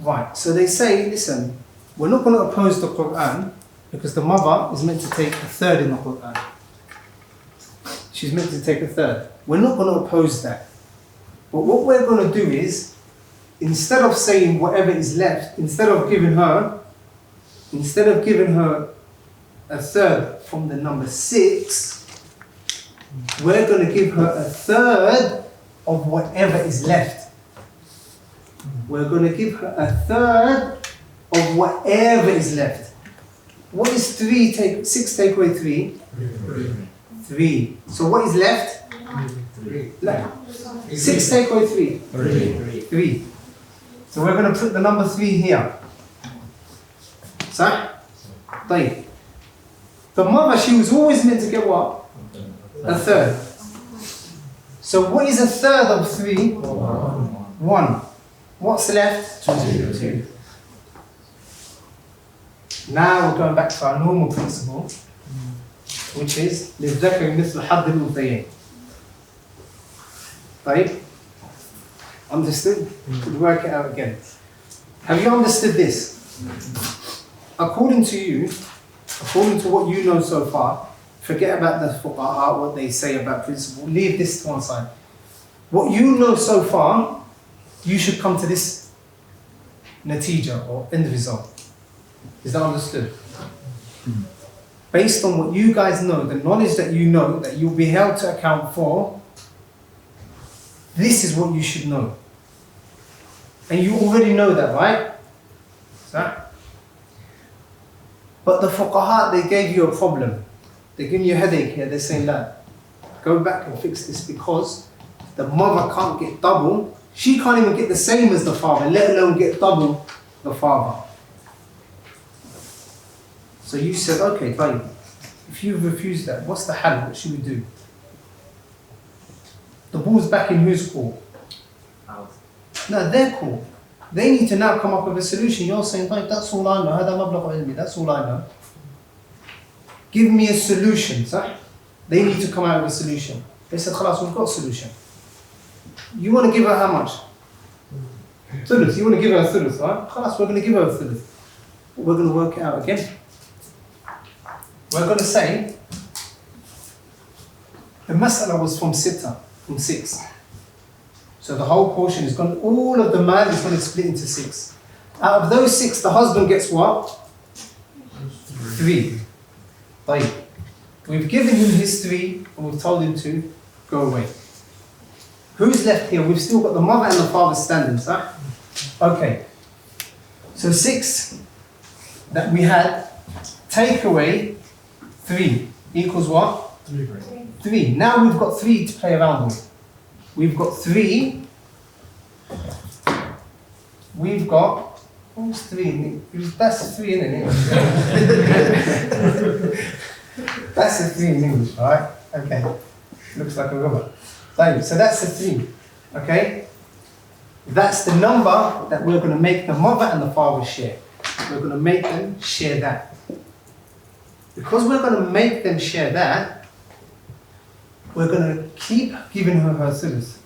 Right, so they say, listen, we're not going to oppose the Quran because the mother is meant to take a third in the Quran. She's meant to take a third. We're not going to oppose that. But what we're going to do is, instead of saying whatever is left, instead of giving her a third from the number 6, we're going to give her a third of whatever is left. We're going to give her a third of whatever is left. What is 6 take away 3? 3. So what is left? 6 take away 3? 3. So we're going to put the number 3 here. صح؟ طيب. The mother, she was always meant to get what? A third. So what is a third of 3? 1. What's left? 2. Now we're going back to our normal principle, which is للذكر مثل حظ الأنثيين. طيب? Understood? We'll work it out again. Have you understood this? According to you, according to what you know so far, forget about the fuqaha, what they say about principle, leave this to one side. What you know so far, you should come to this natija or end result. Is that understood? Based on what you guys know, the knowledge that you know, that you'll be held to account for, this is what you should know. And you already know that, right? So, but the fuqaha, they gave you a problem. They give you a headache here. They're saying that, go back and fix this because the mother can't get double. She can't even get the same as the father, let alone get double the father. So you said, okay, fine. If you've refused that, what's the hal? What should we do? The ball's back in whose court? No, their court. They need to now come up with a solution. You're saying, like, that's all I know. هذا مبلغ علمي. That's all I know. Give me a solution, صح? They need to come out with a solution. They said, خلاص, we've got a solution. You want to give her how much? Thuluth. You want to give her a thuluth, right? خلاص, we're going to give her a thuluth. We're going to work it out again. We're going to say, the mas'ala was from 6. So the whole portion is going, all of the mal is going to split into 6. Out of those 6, the husband gets what? 3. طيب. We've given him his 3 and we've told him to go away. Who's left here? We've still got the mother and the father standing, sir. Okay. So 6 that we had, take away 3 equals what? 3. Now we've got 3 to play around with. We've got 3. We've got, what's 3? That's 3 in English. That's a 3 in English, alright? Okay. Looks like a rubber. So that's a 3. Okay? That's the number that we're going to make the mother and the father share. We're going to make them share that. Because we're going to make them share that, we're going to keep giving her her thuluth.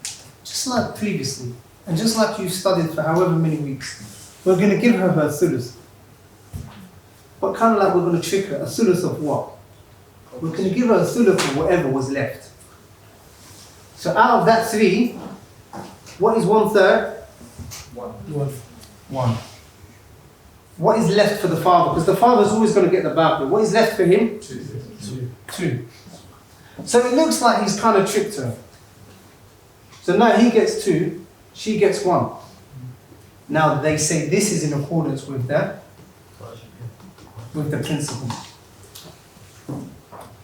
Just like previously. And just like you studied for however many weeks. We're going to give her her thuluth. But kind of like we're going to trick her. A thuluth of what? We're going to give her a thuluth of whatever was left. So out of that 3, what is 1/3? 1. What is left for the father? Because the father is always going to get the baqi. What is left for him? 2. So it looks like he's kind of tricked her. So now he gets 2, she gets 1. Now they say this is in accordance with the principle.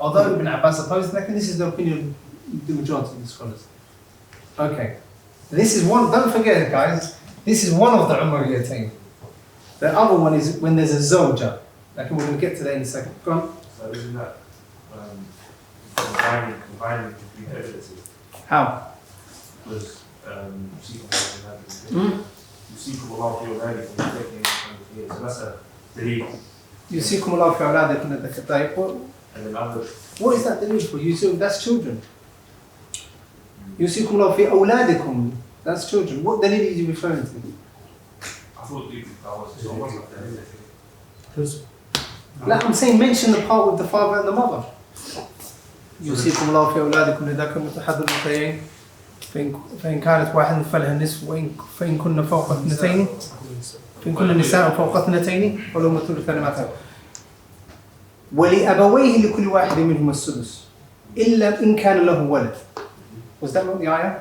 Although Ibn Abbas opposed that, and this is the opinion of the majority of the scholars. Okay. This is one, don't forget guys, this is one of the Umariyatain. The other one is when there's a zawja. Like we're going to get to that in a second. Go on. So isn't that combining between evidences? How? Because you see from Allah for your value from taking it. So that's a delete. يُوصِيكُمُ اللَّهُ فِي أَوْلَادِكُمْ لِلذَّكَرِ. And then other. What is that delete for? You see, that's children. يُوصِيكُمُ اللَّهُ فِي أَوْلَادِكُمْ. That's children. What delete is he referring to? I thought that was so what's up there? Like I'm saying, mention the part with the father and the mother. يُوصِيكُمُ اللَّهُ فِي أَوْلَادِكُمْ لِلذَّكَرِ مِثْلُ حَظِّ الْأُنثَيَيْنِ فإن كانت واحدة فلها نصف فإن كن فوق اثنتين فإن كن النساء فوق اثنتين ولهما الثلث مما ترك ولأبويه لكل واحد منهما السدس إلا إن كان له ولد. Was that not the ayah?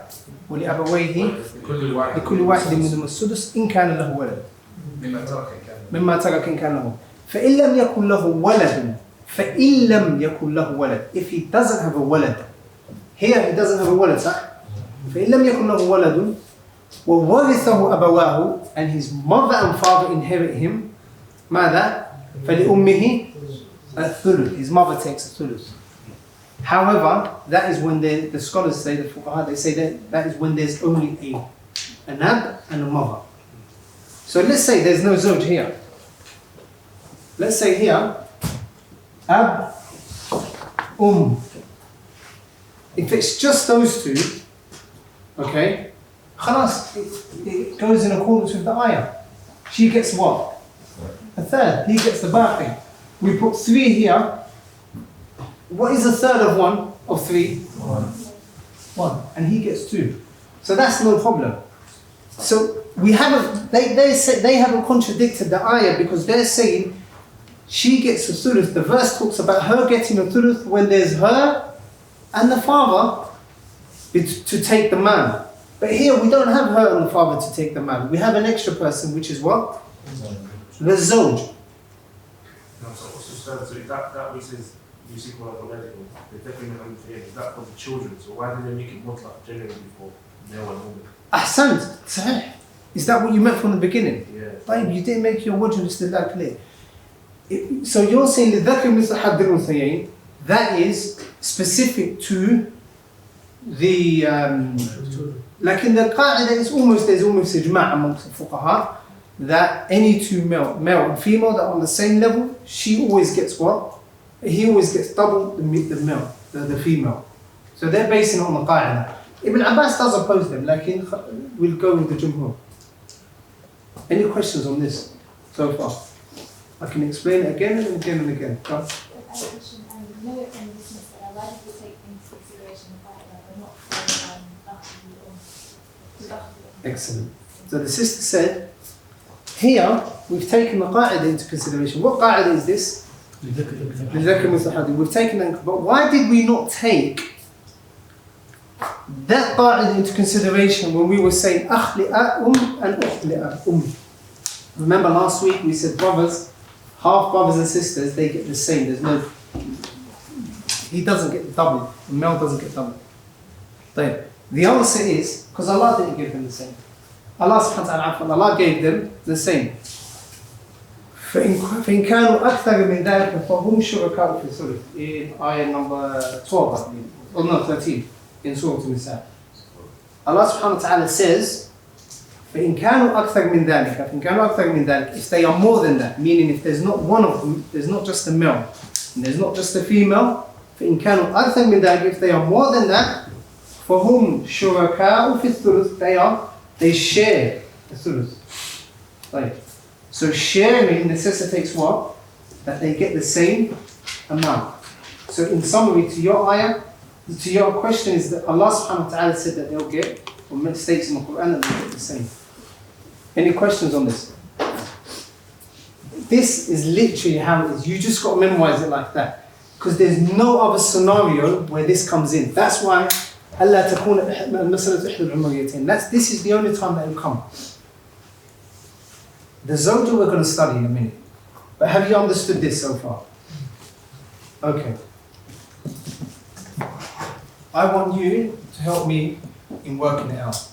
ولأبويه لكل واحد منهما السدس إن كان له ولد مما ترك إن كان له. فإن لم يكن له ولد فإن لم يكن له ولد. If he doesn't have a ولد, here he doesn't have a ولد, صح? فإن لم يكن له ولد وورثه أبواه, and his mother and father inherit him. ماذا؟ فلأمه الثلث. His mother takes a thuluth. However, that is when the scholars say, the fuqaha, they say that is when there's only an ab and a mother. So let's say there's no zawj here. Let's say here, ab, If it's just those two, okay, khalas, it goes in accordance with the ayah. She gets what? A third. He gets the baqi. We put 3 here. What is a third of 1 of 3? 1. And he gets 2. So that's no problem. So we haven't, they say they haven't contradicted the ayah because they're saying she gets a thuluth. The verse talks about her getting a thuluth when there's her and the father to take the man. But here we don't have her and the father to take the man. We have an extra person, which is what? The zawj. So that which says you see what already, they definitely have is that for the children. So why did they make it mutlaq generally for male and woman? Ahsant, sahih. Is that what you meant from the beginning? Yeah. Like, you didn't make your wajh istidlal clear. So you're saying لِذَكَرِ مِثْلَ حَظِّ الْأُنثَيَيْنِ, that is specific to the like in the qa'idah, there's almost ijma' amongst the fuqaha that any two male and female that are on the same level, she always gets what? He always gets double the male, the female. So they're basing it on the qa'idah. Ibn Abbas does oppose them, like we'll go with the jumhur. Any questions on this so far? I can explain it again and again and again. Go on. No, in this mas'ala, why did we take into consideration the fact that we're not for Excellent. So the sister said, here we've taken the qa'idah into consideration. What qa'idah is this? We've taken that, but why did we not take that qaida into consideration when we were saying akh li'a and ukht li'a Remember last week we said brothers, half brothers and sisters, they get the same. There's no, he doesn't get double, the male doesn't get double. The answer is, because Allah didn't give them the same. Allah subhanahu wa ta'ala, Allah gave them the same. فإن كانوا أكثر من ذلك فهم شركاء في الثلث in ayah number 12 I believe, or no 13 in Surah An-Nisa. Allah subhanahu wa ta'ala says فإن كانوا أكثر من ذلك فإن كانوا أكثر من ذلك if they are more than that, meaning if there's not one of them, there's not just a male and there's not just a female, فإن كانوا أكثر من ذلك if they are more than that فهم شركاء في الثلث they share the thuluth. Right. So sharing necessitates what? That they get the same amount. So in summary, to your ayah, to your question is that Allah subhanahu wa ta'ala said that they'll get, or states in the Quran that they'll get the same. Any questions on this? This is literally how it is. You just got to memorize it like that. Because there's no other scenario where this comes in. That's why Allah تكون المسألة إحدى العمريتين. This is the only time that it will come. The Zawja we're going to study in a minute. But have you understood this so far? Okay. I want you to help me in working it out.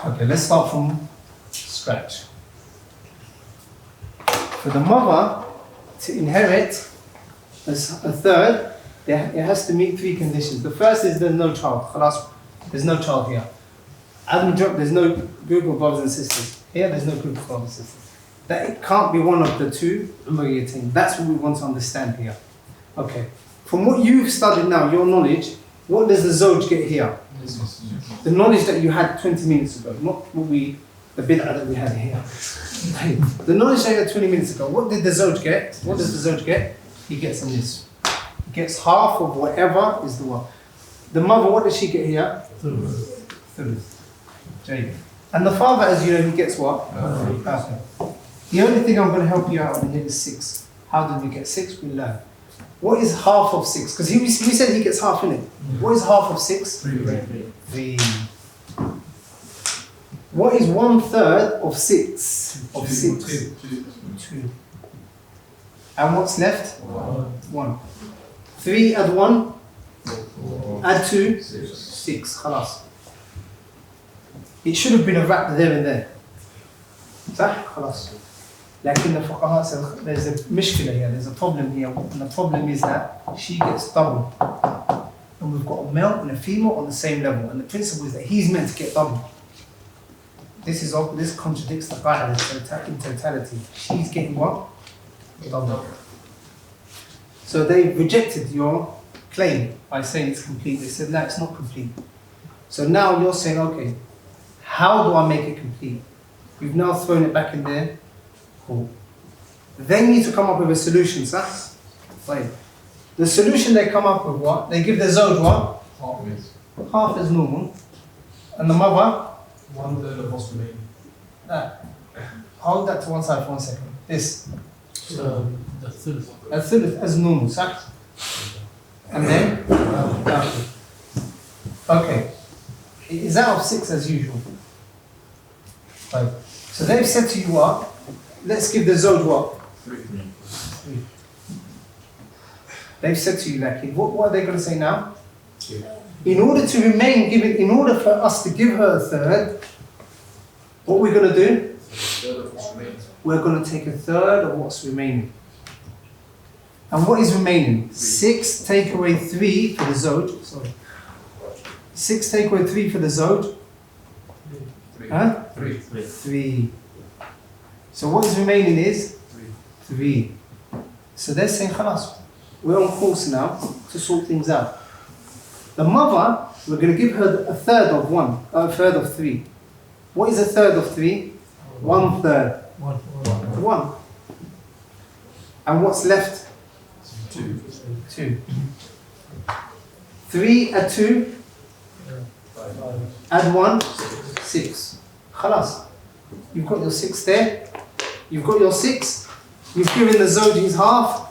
Okay, let's start from scratch. For the mother to inherit as a third, it has to meet three conditions. The first is there's no child. Khalas, there's no child here. There's no group of brothers and sisters. Here, there's no group of brothers and sisters. That it can't be one of the two umariyatain. That's what we want to understand here. Okay. From what you've studied now, your knowledge, what does the Zawj get here? The knowledge that you had 20 minutes ago, not the bid'ah that we had here. The knowledge that you had 20 minutes ago, what did the Zawj get? What does the Zawj get? He gets on this. He gets half of whatever is the one. The mother, what does she get here? Thuluth. And the father, as you know, he gets what? Okay. The only thing I'm going to help you out on here is 6. How did we get 6? We learn. What is half of 6? Because we said he gets half in it. What is half of 6? 3. What is 1/3 of 6? Of 6? 2. And what's left? 1. 3 add 1? Add 2? 6. Khalas. It should have been a wrap there and there. صح؟ خلاص. لكن الفقهاء said there's a مشكلة here, there's a problem here, and the problem is that she gets double. And we've got a male and a female on the same level, and the principle is that he's meant to get double. This contradicts the qaida in totality. She's getting what? Double. So they rejected your claim by saying it's complete. They said no, it's not complete. So now you're saying, okay, how do I make it complete? You've now thrown it back in there. Cool. They need to come up with a solution, sir. Right. The solution they come up with what? They give the Zawj what? Half as normal. And the mother? 1/3 of what's remaining. Hold that to one side for 1 second. This. The thuluth. A thuluth as normal, sir. And then? Okay. It is out of 6 as usual. Right. So they've said to you what? Let's give the Zawj what? 3. 3. They've said to you, like, what are they going to say now? 2. In order for us to give her a third, what we're going to do? 1/3 of what's remaining. We're going to take a third of what's remaining. And what is remaining? 6 take away 3 for the Zawj. Sorry. 6 take away 3 for the Zawj. 3. Huh? 3. So what is remaining is 3. So they're saying, khalas, we're on course now to sort things out. The mother, we're going to give her a third of 1, a third of 3. What is a third of 3? 1/3. 1. And what's left? 2. 3 add 2? Add 1? 6. Khalas. You've got your 6 there. You've got your 6. You've given the Zawj his half.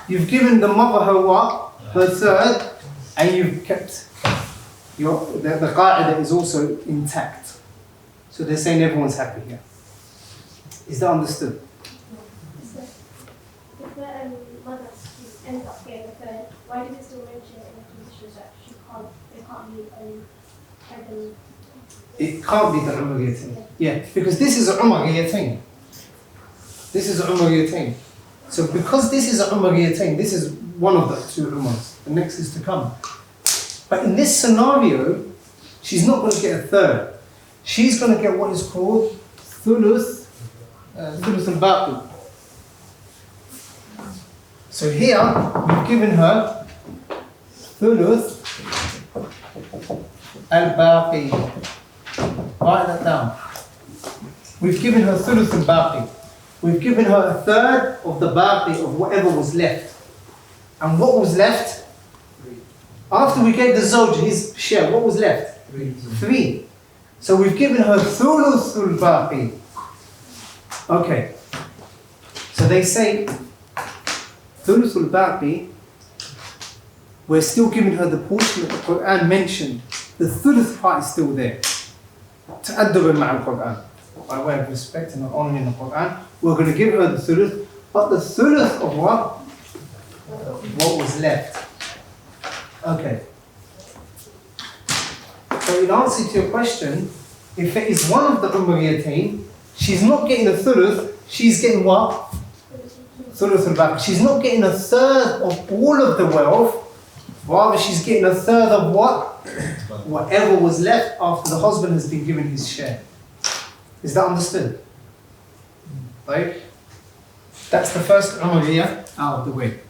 You've given the mother her what? Her third. And you've kept the qa'idah is also intact. So they're saying everyone's happy here. Is that understood? If the mother ends up getting a third, why does it still mention in the conditions that it can't be It can't be the Umariyatain. Yeah, because this is a Umariyatain. This is a Umariyatain. So because this is a Umariyatain, this is one of the two Umars. The next is to come. But in this scenario, she's not going to get a third. She's going to get what is called Thuluth al-Baqi. So here, we've given her Thuluth al-Baqi. Write that down. We've given her Thuluth al-Baqi. We've given her a third of the Baqi of whatever was left. And what was left? After we gave the Zawj his share, what was left? 3. So we've given her Thuluth al-Baqi. Okay. So they say Thuluth al-Baqi, we're still giving her the portion that the Quran mentioned. The Thuluth part is still there. Ta'adduban ma'a al-Quran. By way of respect and honoring the Quran, we're going to give her the Thuluth, but the Thuluth of what? What was left. Okay. So in answer to your question, if it is one of the Umariyatain, she's not getting a Thuluth, she's getting what? Thuluth al-Baqi. She's not getting a third of all of the wealth, rather she's getting a third of what? Whatever was left after the husband has been given his share. Is that understood? Right? That's the first Umariyah out of the way.